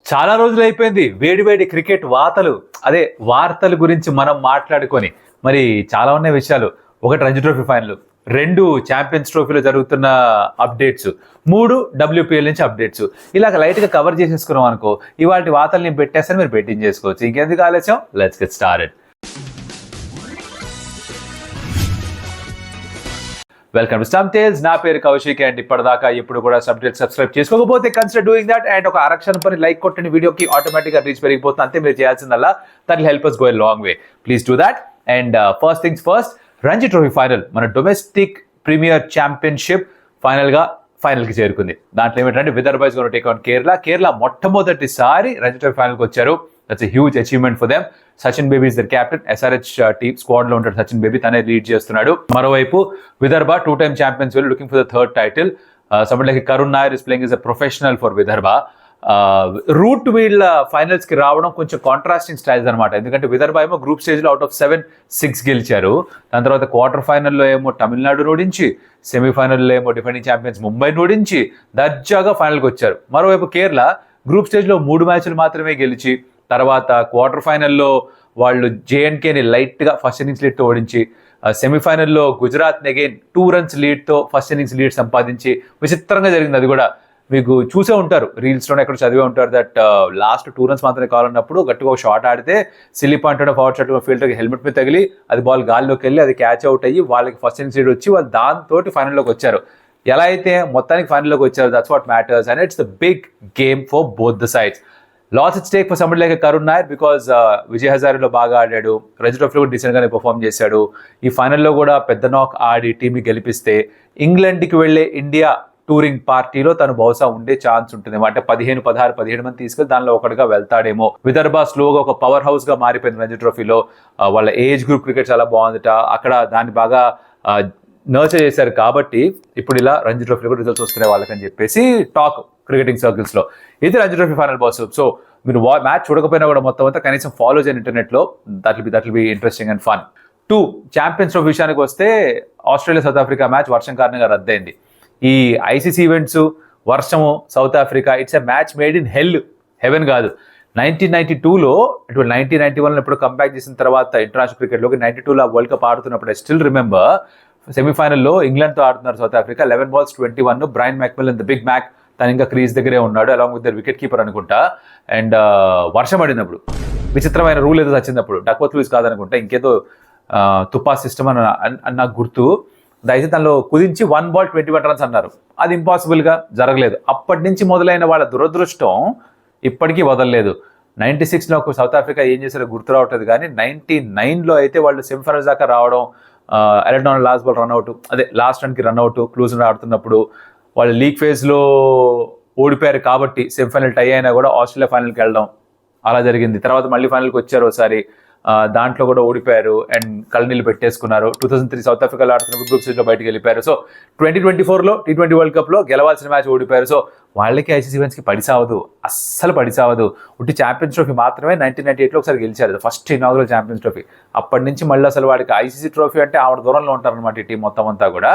చాలా రోజులు అయిపోయింది వేడి క్రికెట్ వార్తల గురించి మనం మాట్లాడుకొని. మరి చాలా ఉన్నాయి విషయాలు. ఒకటి రంజీ ట్రోఫీ ఫైనల్, 2 ఛాంపియన్స్ ట్రోఫీలో జరుగుతున్న అప్డేట్స్, 3 WPL నుంచి అప్డేట్స్. ఇలాగ లైట్ గా కవర్ చేసేసుకున్నాం అనుకో, ఇవాళ వార్తలు నేను పెట్టేస్తాను, మీరు బెట్టింగ్ చేసుకోవచ్చు. ఇంకెందుకు ఆలస్యం, let's get started. Welcome to Stump Tales. నా పేరు కౌశిక్ అండ్ ఇప్పటిదాకా ఎప్పుడు కూడా సబ్స్క్రైబ్ చేసుకోకపోతే కన్సిడర్ డూయింగ్ దట్. అండ్ ఒక అరక్షణ పని లైక్ కొట్టండి, వీడియోకి ఆటోమేటిక్గా రీచ్ పెరిగిపోతుంది. అంతే మీరు చేయాల్సిందల్లా. That will help us go a long way. Please do that. And first things first, Ranji trophy final, మన డొమెస్టిక్ ప్రీమియర్ ఛాంపియన్షిప్ ఫైనల్కి చేరుకుంది. దాంట్లో ఏమిటంటే Vidarbha is gonna take on Kerala మొట్టమొదటిసారి రంజీ ట్రోఫీ ఫైనల్కి వచ్చారు. That's a huge achievement for them. Sachin Baby is their captain. SRH team squad లో ఉంటాడు సచిన్ బేబీ, తనే లీడ్ చేస్తున్నాడు. మరోవైపు Vidarbha 2 time champions, looking for the 3rd title. Somebody like Karun Nair is playing as a professional for Vidarbha. Route వీళ్ళ finals కి రావడం కొంచెం contrasting styles అనమాట. ఎందుకంటే విదర్భ ఏమో గ్రూప్ స్టేజ్ లో అవుట్ ఆఫ్ 7 6 గెలిచారు. దాని తర్వాత క్వార్టర్ ఫైనల్లో ఏమో తమిళనాడు ఓడించి, సెమీఫైనల్లో ఏమో డిఫెండింగ్ ఛాంపియన్స్ ముంబైని ఓడించి దర్జాగా ఫైనల్కి వచ్చారు. మరోవైపు కేరళ గ్రూప్ స్టేజ్ లో 3 మ్యాచ్లు మాత్రమే గెలిచి, తర్వాత క్వార్టర్ ఫైనల్లో వాళ్ళు JNKని లైట్ గా ఫస్ట్ ఇన్నింగ్స్ లీడ్ తో ఓడించి, సెమీఫైనల్లో గుజరాత్ అగైన్ 2 runs లీడ్ తో ఫస్ట్ ఇన్నింగ్స్ లీడ్ సంపాదించి, విచిత్రంగా జరిగింది. అది కూడా మీకు చూసే ఉంటారు, రీల్స్ లోనే ఎక్కడ చదివే ఉంటారు. దట్ లాస్ట్ 2 runs మాత్రమే కావాలన్నప్పుడు గట్టిగా ఒక షాట్ ఆడితే సిల్లీ పాయింట్ ఫార్వర్డ్ షాట్ ఫీల్డర్కి హెల్మెట్ మీద తగిలి అది బాల్ గాల్లోకి వెళ్ళి అది క్యాచ్ అవుట్ అయ్యి వాళ్ళకి ఫస్ట్ ఇన్నింగ్స్ లీడ్ వచ్చి వాళ్ళు దాంతో ఫైనల్లోకి వచ్చారు. ఎలా అయితే మొత్తానికి ఫైనల్లోకి వచ్చారు, that's what matters. And it's the big game for both the sides. Lots at stake for somebody like Karun Nair, because Vijay హజారేలో బాగా ఆడాడు, రంజీ ట్రోఫీలో కూడా డీసెంట్ గానే పర్ఫామ్ చేశాడు. ఈ ఫైనల్లో కూడా పెద్ద నాక్ ఆడి టీంని గెలిపిస్తే ఇంగ్లాండ్కి వెళ్లే ఇండియా టూరింగ్ పార్టీలో తను బహుశా ఉండే ఛాన్స్ ఉంటుంది. అంటే 15, 16, 17 మంది తీసుకెళ్లి దానిలో ఒకటిగా వెళ్తాడేమో. విదర్భ స్లోగా ఒక పవర్ హౌస్ గా మారిపోయింది రంజీ ట్రోఫీలో. వాళ్ళ ఏజ్ గ్రూప్ క్రికెట్ చాలా బాగుందట, అక్కడ దాన్ని బాగా నర్చర్ చేశారు. కాబట్టి ఇప్పుడు ఇలా రంజీ ట్రోఫీలో కూడా రిజల్ట్స్ వస్తున్నాయి వాళ్ళకని చెప్పేసి టాక్ క్రికెటింగ్ సర్కిల్స్ లో. ఇది Ranji trophy final boss. So మీరు మ్యాచ్ చూడకపోయినా కూడా మొత్తం అంతా కనీసం ఫాలో చేయండి ఇంటర్నెట్ లో. That will be interesting and fun. 2 champions trophy విషయానికి వస్తే, ఆస్ట్రేలియా సౌత్ ఆఫ్రికా మ్యాచ్ వర్షం కారణంగా రద్దయింది. ఈ ICC ఈవెంట్స్, వర్షము, South Africa, it's a match made in heaven కాదు. 1992లో, 1991లో ఎప్పుడు కంబ్యాక్ చేసిన తర్వాత ఇంటర్నేషనల్ క్రికెట్లోకి, 92లో వరల్డ్ కప్ ఆడుతున్నప్పుడు ఐ స్టిల్ రిమెంబర్ సెమీఫైనల్లో ఇంగ్లాండ్తో ఆడుతున్నారు South Africa. 11 balls 21. Brian McMillan, the big Mac, తను ఇంకా క్రీజ్ దగ్గరే ఉన్నాడు along with the wicket keeper అనుకుంటా. అండ్ వర్షం పడినప్పుడు విచిత్రమైన రూల్ ఏదో వచ్చినప్పుడు, డక్వర్త్ లూయిస్ కాదనుకుంటా, ఇంకేదో తుపా సిస్టమ్ అని నాకు గుర్తు. దయచేసి తనలో కుదించి 1 ball 21 runs అన్నారు. అది ఇంపాసిబుల్గా జరగలేదు. అప్పటి నుంచి మొదలైన వాళ్ళ దురదృష్టం ఇప్పటికీ వదలలేదు. 96లో సౌత్ ఆఫ్రికా ఏం చేశారో గుర్తు రావట్లేదు, కానీ 99లో అయితే వాళ్ళు సెమీఫైనల్స్ దాకా రావడం, ఎలెక్ట్రాన్ లాస్ట్ బాల్ రన్అట్, అదే లాస్ట్ రన్కి రన్అట్ క్లూజ్ ఆడుతున్నప్పుడు వాళ్ళు లీగ్ ఫేజ్లో ఓడిపోయారు. కాబట్టి సెమీఫైనల్ టై అయినా కూడా ఆస్ట్రేలియా ఫైనల్కి వెళ్ళడం అలా జరిగింది. తర్వాత మళ్ళీ ఫైనల్కి వచ్చారు ఒకసారి, దాంట్లో కూడా ఓడిపోయారు అండ్ కళ్ళనీళ్ళు పెట్టేసుకున్నారు. 2003 సౌత్ ఆఫ్రికాలో ఆడుతున్నప్పుడు గ్రూప్ స్టేజ్లో బయటకు వెళ్ళిపోయారు. సో 2024లో T20 వరల్డ్ కప్లో గెలవాల్సిన మ్యాచ్ ఓడిపోయారు. సో వాళ్ళకి ICC ఈవెంట్స్కి పడిసావదు, అస్సలు పడిసావదు. ఉట్టి ఛాంపియన్స్ ట్రోఫీ మాత్రమే 1998లో ఒకసారి గెలిచారు, ఫస్ట్ ఇనాగ్రల్ ఛాంపియన్స్ ట్రోఫీ. అప్పటి నుంచి మళ్ళీ అసలు వాడికి ICC ట్రోఫీ అంటే ఆవిడ దూరంలో ఉంటారనమాట ఈ టీం మొత్తం అంతా కూడా.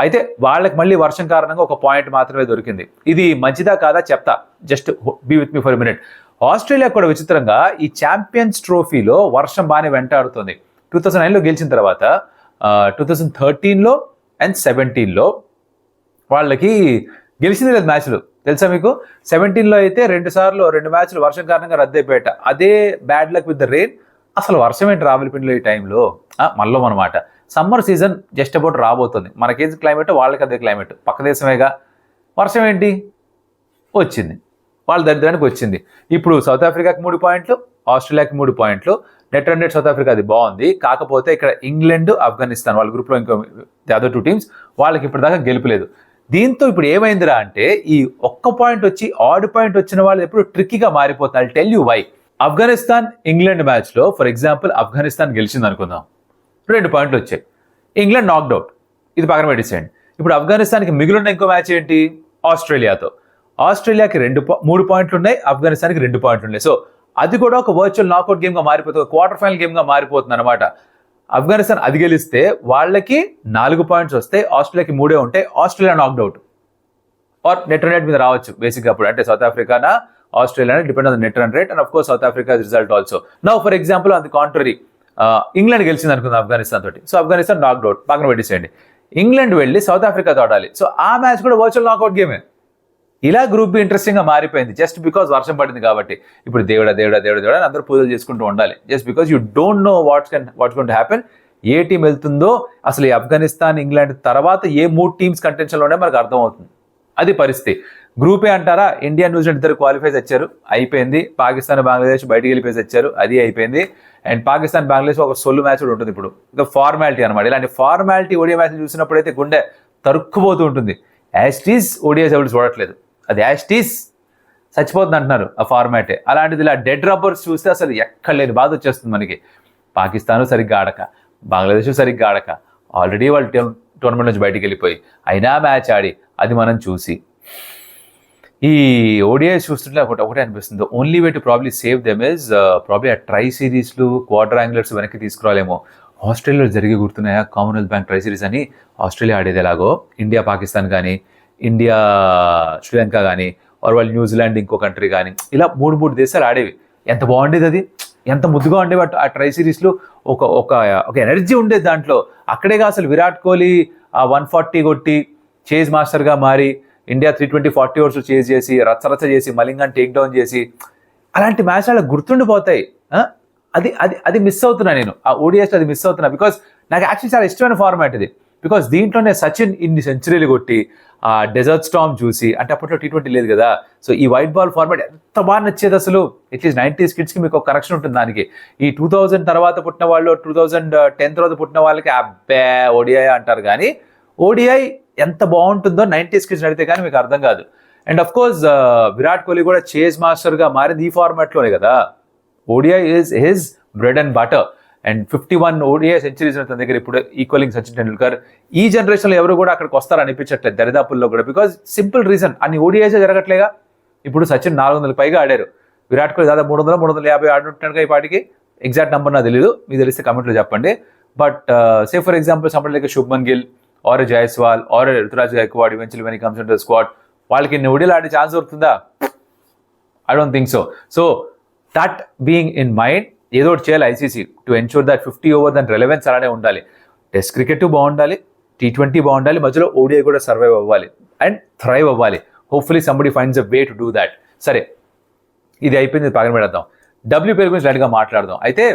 అయితే వాళ్ళకి మళ్ళీ వర్షం కారణంగా ఒక పాయింట్ మాత్రమే దొరికింది. ఇది మంచిదా కాదా చెప్తా, just be with me for minute. Australia కూడా విచిత్రంగా ఈ ఛాంపియన్స్ ట్రోఫీలో వర్షం బాగానే వెంటాడుతుంది. 2009లో గెలిచిన తర్వాత 2013లో అండ్ 17లో వాళ్ళకి గెలిచింది లేదు మ్యాచ్లు, తెలుసా మీకు? 17లో అయితే 2 మ్యాచ్లు వర్షం కారణంగా రద్దయిపోయాట. అదే bad luck with the rain. అసలు వర్షం ఏంటి రావిలిపిండిలో ఈ టైంలో? మళ్ళీ అనమాట సమ్మర్ సీజన్ జస్ట్ అబౌట్ రాబోతుంది. మనకేది క్లైమేట్ వాళ్ళకి అదే క్లైమేట్, పక్క దేశమేగా. వర్షం ఏంటి వచ్చింది, వాళ్ళ దరిద్రానికి వచ్చింది. ఇప్పుడు సౌత్ ఆఫ్రికాకి 3 points, ఆస్ట్రేలియాకి 3 points. Net run rate South Africa అది బాగుంది. కాకపోతే ఇక్కడ ఇంగ్లాండ్, ఆఫ్ఘనిస్తాన్ వాళ్ళ గ్రూప్లో ఇంకో ది అదర్ 2 teams, వాళ్ళకి ఇప్పటిదాకా గెలుపులేదు. దీంతో ఇప్పుడు ఏమైందిరా అంటే, ఈ ఒక్క పాయింట్ వచ్చి ఆడ్ పాయింట్ వచ్చిన వాళ్ళు ఎప్పుడు ట్రిక్కీగా మారిపోతున్నారు. Tell you why. Afghanistan England మ్యాచ్లో ఫర్ ఎగ్జాంపుల్ ఆఫ్ఘనిస్తాన్ గెలిచింది అనుకుందాం, 2 points వచ్చాయి, ఇంగ్లాండ్ నాక్డ్ అవుట్, ఇది పక్కన పెట్టేసేయండి. ఇప్పుడు ఆఫ్ఘనిస్తాన్కి మిగిలిన ఇంకో మ్యాచ్ ఏంటి? ఆస్ట్రేలియాతో. ఆస్ట్రేలియాకి 3 points ఉన్నాయి, ఆఫ్ఘనిస్తాన్కి 2 points ఉన్నాయి. సో అది కూడా ఒక వర్చువల్ నాకౌట్ గేమ్గా మారిపోతుంది, క్వార్టర్ ఫైనల్ గేమ్గా మారిపోతుంది అనమాట. ఆఫ్ఘనిస్తాన్ అది గెలిస్తే వాళ్ళకి 4 points వస్తాయి, ఆస్ట్రేలియాకి 3 ఉంటాయి, Australia knocked out or net run rate మీద రావచ్చు బేసిక్గా అప్పుడు. అంటే సౌత్ ఆఫ్రికానా Australia depend on the net run rate, and of course South Africa's result also. Now for example, on the contrary, England గెలిచింది అనుకుందాం ఆఫ్ఘనిస్తాన్ తోటి. సో ఆఫ్ఘనిస్తాన్ నాక్డ్ అవుట్, పక్కన పెట్టేసేయండి. ఇంగ్లాండ్ వెళ్ళి సౌత్ ఆఫ్రికాతో ఆడాలి. సో ఆ మ్యాచ్ కూడా వర్చువల్ నాక్అవుట్ గేమే. ఇలా గ్రూప్ బి ఇంట్రెస్టింగ్ గా మారిపోయింది జస్ట్ బికాస్ వర్షం పడింది కాబట్టి. ఇప్పుడు దేవుడా దేవుడా దేవుడా దేవుడా అని అందరూ పూజలు చేసుకుంటూ ఉండాలి, just because you don't know what's going to happen. A team వెళ్తుందో అసలు ఈ ఆఫ్ఘనిస్తాన్ ఇంగ్లాండ్ తర్వాత ఏ 3 టీమ్స్ కంటెన్షన్లో ఉండే మనకు అర్థమవుతుంది. అది పరిస్థితి. గ్రూపే అంటారా, ఇండియా న్యూజిలాండ్ ఇద్దరు క్వాలిఫైస్ వచ్చారు, అయిపోయింది. పాకిస్తాన్ బంగ్లాదేశ్ బయటికి వెళ్ళిపోయి వచ్చారు, అది అయిపోయింది. అండ్ పాకిస్తాన్ బంగ్లాదేశ్ ఒక సొల్లు మ్యాచ్ కూడా ఉంటుంది ఇప్పుడు, ఇంకా ఫార్మాలిటీ అనమాట. ఇలాంటి ఫార్మాలిటీ ఓడియా మ్యాచ్ చూసినప్పుడైతే గుండె తరుక్కుపోతూ ఉంటుంది. యాస్టీస్ ఓడియాస్ ఎవరు చూడట్లేదు, అది యాస్టీస్ చచ్చిపోతుంది అంటున్నారు ఆ ఫార్మాటే. అలాంటిది ఇలా డెడ్ రబ్బర్స్ చూస్తే అసలు ఎక్కడ లేని బాధ వచ్చేస్తుంది మనకి. పాకిస్తాన్ సరిగ్గా ఆడక, బంగ్లాదేశ్ సరిగ్గా ఆడక, ఆల్రెడీ వాళ్ళు టోర్నమెంట్ నుంచి బయటికి వెళ్ళిపోయి అయినా మ్యాచ్ ఆడి అది మనం చూసి ఈ ఓడిఐస్ చూస్తుంటే ఒకటే అనిపిస్తుంది, only way to probably save them is probably ఆ ట్రై సిరీస్లు క్వార్టర్ వెనక్కి తీసుకురాలేమో. ఆస్ట్రేలియాలో జరిగి గుర్తున్నాయా కామన్వెల్త్ బ్యాంక్ ట్రై సిరీస్ అని? ఆస్ట్రేలియా ఆడేది ఎలాగో, ఇండియా పాకిస్తాన్ కానీ, ఇండియా శ్రీలంక కానీ, ఆర్ వాళ్ళు న్యూజిలాండ్ ఇంకో కంట్రీ కానీ, ఇలా 3 దేశాలు ఆడేవి. ఎంత బాగుండేది అది, ఎంత ముద్దుగా ఉండేవి ఆ ట్రై సిరీస్లో. ఒక ఎనర్జీ ఉండేది దాంట్లో. అక్కడేగా అసలు విరాట్ కోహ్లీ ఆ 140 కొట్టి చేజ్ మాస్టర్గా మారి ఇండియా 320 40 ఓవర్స్ చేజ్ చేసి రచ్చరచ్చ చేసి మలింగాన్ టేక్ డౌన్ చేసి, అలాంటి మ్యాచ్ అలా గుర్తుండిపోతాయి. అది అది అది మిస్ అవుతున్నా నేను ఆ ఓడిఎస్, అది మిస్ అవుతున్నా. బికాస్ నాకు యాక్చువల్లీ చాలా ఇష్టమైన ఫార్మాట్ ఇది. బికాస్ దీంట్లోనే సచిన్ ఇన్ని సెంచరీలు కొట్టి ఆ డెజర్ట్ స్టార్మ్ చూసి, అంటే అప్పట్లో T20 లేదు కదా, సో ఈ వైట్ బాల్ ఫార్మాట్ ఎంత బాగా నచ్చేది అసలు. అట్లీస్ట్ 90s కిడ్స్కి మీకు ఒక కనెక్షన్ ఉంటుంది దానికి. ఈ 2000 తర్వాత పుట్టిన వాళ్ళు, 2010 తర్వాత పుట్టిన వాళ్ళకి అబ్బే ఓడిఐ అంటారు, కానీ ఓడిఐ ఎంత బాగుంటుందో 90s కిడ్స్ అడిగితే కానీ మీకు అర్థం కాదు. And of course Virat Kohli కూడా చేజ్ మాస్టర్గా మారింది ఈ ఫార్మాట్లోనే కదా. ODI is his bread and butter. And 51 ODI centuries తన దగ్గర ఇప్పుడు, ఈక్వలింగ్ సచిన్ టెండూల్కర్. ఈ జనరేషన్లో ఎవరు కూడా అక్కడికి వస్తారు అనిపించట్లేదు దరిదాపుల్లో కూడా. బికాజ్ సింపుల్ రీజన్, అన్ని ఓడిఐసే జరగట్లేగా. ఇప్పుడు సచిన్ 400 పైగా ఆడారు, విరాట్ కోహ్లీ దాదాపు 300-350 ఆడుంటున్నాడుగా ఈ పాటికి. ఎగ్జాక్ట్ నెంబర్ నాకు తెలియదు, మీకు తెలిస్తే కమెంట్లో చెప్పండి. But say for example somebody like Shubman Gill or Jaiswal or Ruturaj Gaikwad eventually when he comes into the squad, వాళ్ళకి ఇన్ని ఓడిఐలు ఆడే ఛాన్స్ దొరుకుతుందా? I don't think so. So that being in mind, ఏదో ఒకటి చేయాలి ICC to ensure that 50 over దాని రెలవెన్స్ అలానే ఉండాలి. టెస్ట్ క్రికెట్ బాగుండాలి, T20 బాగుండాలి, మధ్యలో ఓడిఐ కూడా సర్వైవ్ అవ్వాలి అండ్ థ్రైవ్ అవ్వాలి. Hopefully somebody finds a way to do that. సరే, ఇది అయిపోయింది, పక్కన పెడదాం. WPL గురించి లైట్గా మాట్లాడదాం. అయితే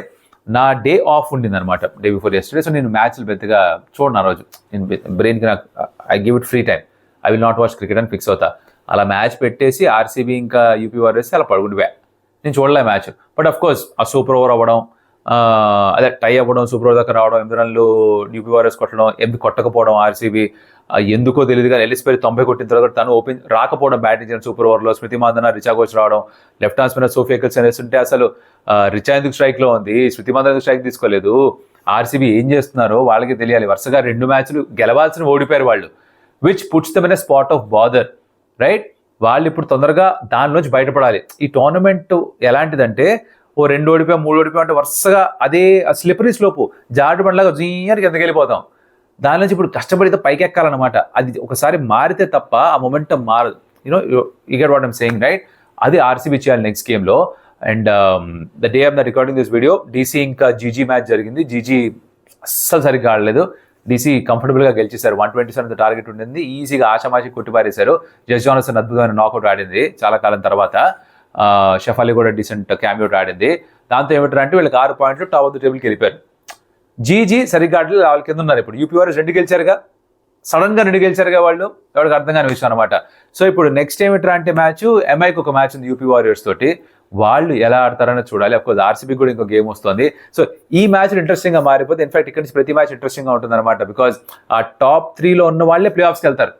నా డే ఆఫ్ ఉండింది అనమాట, డే బిఫోర్ యెస్టర్డే. సో నేను మ్యాచ్లు పెద్దగా చూడను ఆ రోజు. నేను బ్రెయిన్కి నాకు I give it free time, I will not watch cricket అని ఫిక్స్ అవుతా. అలా మ్యాచ్ పెట్టేసి ఆర్సీబీ ఇంకా యూపీ వారియర్స్ అలా పడుకుండిపోయా. నేను చూడలే మ్యాచ్. బట్ అఫ్ కోర్స్ ఆ సూపర్ ఓవర్ అవ్వడం, అదే టై అవ్వడం, సూపర్ ఓవర్ దాకా రావడం, 8 రన్లు యూపీ వారియర్స్ కొట్టడం, 8 కొట్టకపోవడం ఆర్సీబీ, ఎందుకో తెలియదు కానీ ఎలిస్ పెరి 90 కొట్టిన తర్వాత తను ఓపెన్ రాకపోవడం బ్యాటింగ్ చేయడం సూపర్ ఓవర్లో, స్మృతి మందన రిచా ఘోష్ రావడం, లెఫ్ట్ హ్యాండ్ స్పిన్నర్ సోఫియా కెల్సన్ వేస్తుంటే అసలు రిచా ఎందుకు స్ట్రైక్లో ఉంది, స్మృతి మందన ఎందుకు స్ట్రైక్ తీసుకోలేదు, ఆర్సీబీ ఏం చేస్తున్నారో వాళ్ళకి తెలియాలి. వరుసగా 2 మ్యాచ్లు గెలవాల్సిన ఓడిపోయారు వాళ్ళు, which puts them in a spot of bother, right? వాళ్ళు ఇప్పుడు తొందరగా దానిలోంచి బయటపడాలి. ఈ టోర్నమెంట్ ఎలాంటిదంటే, ఓ 2 ఓడిపోయా 3 ఓడిపోయా అంటే వరుసగా అదే స్లిపరీ స్లోపు జాడు బండ్లాగా జీయానికి ఎందుకు వెళ్ళిపోతాం. దాని నుంచి ఇప్పుడు కష్టపడితే పైకి ఎక్కాలన్నమాట. అది ఒకసారి మారితే తప్ప ఆ మొమెంటం మారదు. You get what I'm saying, right? అది ఆర్సీబీ చేయాలి నెక్స్ట్ గేమ్లో. And the day of the recording this video, DC ఇంకా జీజీ మ్యాచ్ జరిగింది. జీజీ అస్సలు సరిగ్గా ఆడలేదు. డీసీ కంఫర్టబుల్గా గెలిచేశారు. 127 టార్గెట్ ఉండింది, ఈజీగా ఆషామాషి కొట్టిపారేశారు. జస్ జాన్సన్ అద్భుతమైన నాకౌట్ ఆడింది చాలా కాలం తర్వాత. షఫాలి కూడా డీసెంట్ క్యామియోట్ ఆడింది. దాంతో ఏమిటంటే వీళ్ళకి 6 పాయింట్లు టాప్ ఆఫ్ ద టేబుల్కి వెళ్ళిపోయారు. జీజీ సరిగ్గా ఆడలేదు, వాళ్ళ కింద ఉన్నారు. ఇప్పుడు యూపీ వారియర్స్ 2 గెలిచారుగా, సడన్గా 2 గెలిచారుగా వాళ్ళు, ఎవరికి అర్థం కాని విషయం అనమాట. సో ఇప్పుడు నెక్స్ట్ ఏమిట్రా అంటే మ్యాచ్, ఎంఐకి ఒక మ్యాచ్ ఉంది యూపీ వారియర్స్ తోటి. వాళ్ళు ఎలా ఆడతారని చూడాలి. అఫ్కోర్స్ ఆర్సీబీ కూడా ఇంకో గేమ్ వస్తుంది. సో ఈ మ్యాచ్ ఇంట్రెస్టింగ్గా మారిపోతే, ఇన్ఫాక్ట్ ఇక్కడ నుంచి ప్రతి మ్యాచ్ ఇంట్రెస్టింగ్గా ఉంటుంది అనమాట. బికాజ్ ఆ టాప్ 3లో ఉన్న వాళ్ళే ప్లే ఆఫ్స్కి వెళ్తారు.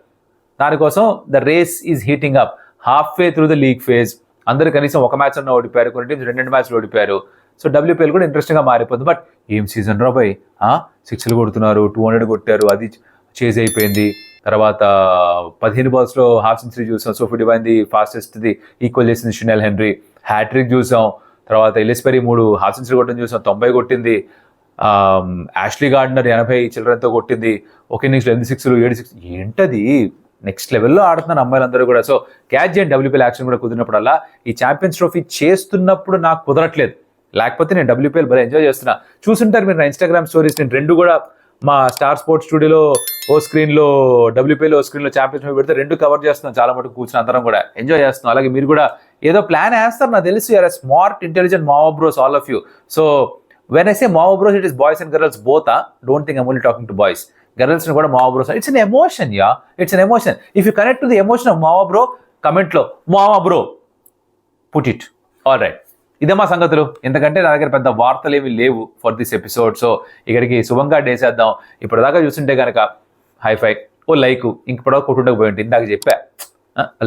దానికోసం the race is heating up half way through the league phase. అందరూ కనీసం ఒక మ్యాచ్ అన్న ఓడిపోయారు, కొన్ని టీమ్స్ 2 మ్యాచ్లు ఓడిపోయారు. సో WPL కూడా ఇంట్రెస్టింగ్గా మారిపోతుంది. బట్ ఏం సీజన్ రా బాయ్, 6లు కొడుతున్నారు, 200 కొట్టారు, అది చేజ్ అయిపోయింది. తర్వాత 15 బాల్స్లో హాఫ్ సెంచరీ చూసాం. సోఫీ డివైన్ది ఫాస్టెస్ట్ది ఈక్వల్ చేసింది షినెల్ హెన్రీ. హ్యాట్రిక్ చూసాం. తర్వాత ఎలిస్ పెరీ 3 హాఫ్ సెంచరీ కొట్టడం చూసాం, 90 కొట్టింది. యాష్లీ గార్డనర్ 80 చిల్డ్రన్తో కొట్టింది. ఒక ఇన్నింగ్స్లో 8 6లు 7 6. ఏంటది నెక్స్ట్ లెవెల్లో ఆడుతున్నారు అమ్మాయిలందరూ కూడా. సో క్యాచ్ చేయండి, WPL యాక్షన్ కూడా కుదిరినప్పుడల్లా. ఈ ఛాంపియన్స్ ట్రోఫీ చేస్తున్నప్పుడు నాకు కుదరట్లేదు, లేకపోతే నేను WPL భలే ఎంజాయ్ చేస్తున్నా. చూసుంటారు మీరు నా ఇన్స్టాగ్రామ్ స్టోరీస్, నేను 2 కూడా మా స్టార్ స్పోర్ట్స్ స్టూడియోలో ఓ స్క్రీన్లో WPL, ఓ స్క్రీన్లో ఛాంపియన్స్ ట్రోఫీ పెడితే 2 కవర్ చేస్తున్నాం. చాలా మటుకు కూర్చుని అందరం కూడా ఎంజాయ్ చేస్తున్నాం. అలాగే మీరు కూడా ఏదో ప్లాన్ వేస్తారు నాకు తెలుసు. యూఆర్ స్మార్ట్ ఇంటెలిజెంట్ మావో bros all of you. So when I say మావో bros, it is boys and girls both. Don't think I'm only talking to boys. Girls ని కూడా మావో bros, it's an emotion. It's an emotion. If you connect to the emotion of మావో bro, comment లో మావో bro put it. All right, ఇదే మా సంగతులు. ఎందుకంటే నా దగ్గర పెద్ద వార్తలు ఏమి లేవు ఫర్ దిస్ ఎపిసోడ్. సో ఇక్కడికి శుభంగా డేసేద్దాం. ఇప్పటిదాకా చూస్తుంటే కనుక హైఫై ఓ లైక్, ఇంకప్పుడు కొట్టుండకపోయింది. ఇందాక చెప్పా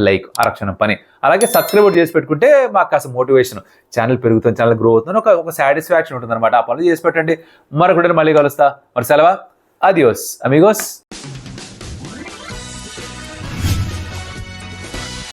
లైక్ ఆరక్షణం పని. అలాగే సబ్స్క్రైబ్ చేసి పెట్టుకుంటే మాకు కాస్త మోటివేషన్, ఛానల్ పెరుగుతుంది, ఛానల్ గ్రో అవుతుంది, ఒక సాటిస్ఫాక్షన్ ఉంటుంది అనమాట. ఆ పనులు చేసి పెట్టండి. మరొకటి మళ్ళీ కలుస్తా. మరి సెలవా, అదియోస్ అమిగోస్.